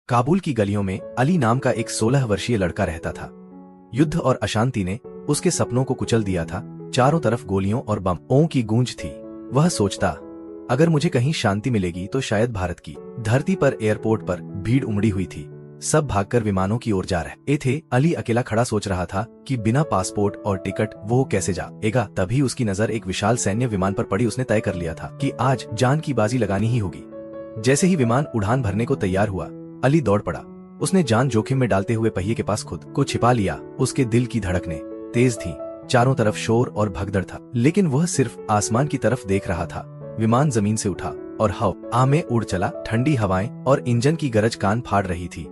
काबुल की गलियों में अली नाम का एक 16 वर्षीय लड़का रहता था। युद्ध और अशांति ने उसके सपनों को कुचल दिया था। चारों तरफ गोलियों और बमों की गूंज थी। वह सोचता, अगर मुझे कहीं शांति मिलेगी तो शायद भारत की धरती पर। एयरपोर्ट पर भीड़ उमड़ी हुई थी। सब भागकर विमानों की ओर जा रहे थे। अली अकेला खड़ा सोच रहा था कि बिना पासपोर्ट और टिकट वो कैसे जाएगा। तभी उसकी नजर एक विशाल सैन्य विमान पर पड़ी। उसने तय कर लिया था कि आज जान की बाजी लगानी ही होगी। जैसे ही विमान उड़ान भरने को तैयार हुआ, अली दौड़ पड़ा। उसने जान जोखिम में डालते हुए पहिए के पास खुद को छिपा लिया। उसके दिल की धड़कनें तेज थीं। चारों तरफ शोर और भगदड़ था, लेकिन वह सिर्फ आसमान की तरफ देख रहा था। विमान जमीन से उठा और हवा में उड़ चला। ठंडी हवाएं और इंजन की गरज कान फाड़ रही थी।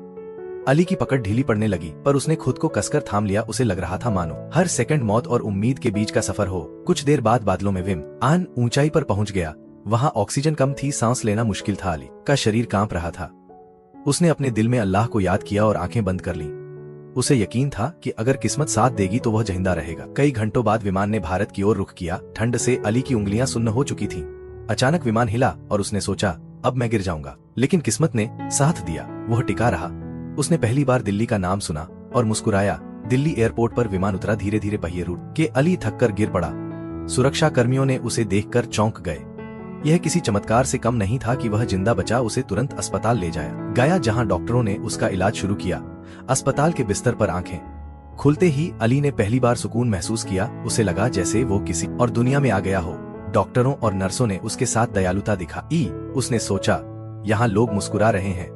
अली की पकड़ ढीली पड़ने लगी, पर उसने खुद को कसकर थाम लिया। उसे लग रहा था मानो हर सेकंड मौत और उम्मीद के बीच का सफर हो। कुछ देर बाद बादलों में विमान ऊंचाई पर पहुंच गया। वहां ऑक्सीजन कम थी, सांस लेना मुश्किल था। अली का शरीर कांप रहा था। उसने अपने दिल में अल्लाह को याद किया और आंखें बंद कर लीं। उसे यकीन था कि अगर किस्मत साथ देगी तो वह जिंदा रहेगा। कई घंटों बाद विमान ने भारत की ओर रुख किया। ठंड से अली की उंगलियां सुन्न हो चुकी थीं। अचानक विमान हिला और उसने सोचा, अब मैं गिर जाऊंगा। लेकिन किस्मत ने साथ दिया। वह टिका रहा। उसने पहली बार दिल्ली का नाम सुना और मुस्कुराया। दिल्ली एयरपोर्ट पर विमान उतरा। धीरे धीरे पहिए रुक के अली थककर गिर पड़ा। सुरक्षा कर्मियों ने उसे देखकर चौंक गए। यह किसी चमत्कार से कम नहीं था कि वह जिंदा बचा। उसे तुरंत अस्पताल ले जाया गया, जहां डॉक्टरों ने उसका इलाज शुरू किया। अस्पताल के बिस्तर पर आंखें खुलते ही अली ने पहली बार सुकून महसूस किया। उसे लगा जैसे वो किसी और दुनिया में आ गया हो। डॉक्टरों और नर्सों ने उसके साथ दयालुता दिखाई। उसने सोचा, यहाँ लोग मुस्कुरा रहे हैं,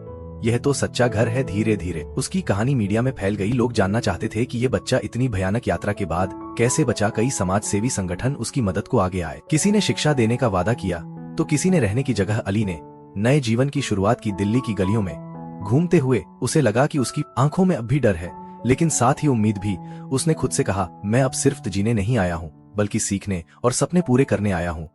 यह तो सच्चा घर है। धीरे धीरे उसकी कहानी मीडिया में फैल गई। लोग जानना चाहते थे कि ये बच्चा इतनी भयानक यात्रा के बाद कैसे बचा। कई समाज सेवी संगठन उसकी मदद को आगे आए। किसी ने शिक्षा देने का वादा किया तो किसी ने रहने की जगह। अली ने नए जीवन की शुरुआत की। दिल्ली की गलियों में घूमते हुए उसे लगा कि उसकी आंखों में अब भी डर है, लेकिन साथ ही उम्मीद भी। उसने खुद से कहा, मैं अब सिर्फ जीने नहीं आया हूँ, बल्कि सीखने और सपने पूरे करने आया हूँ।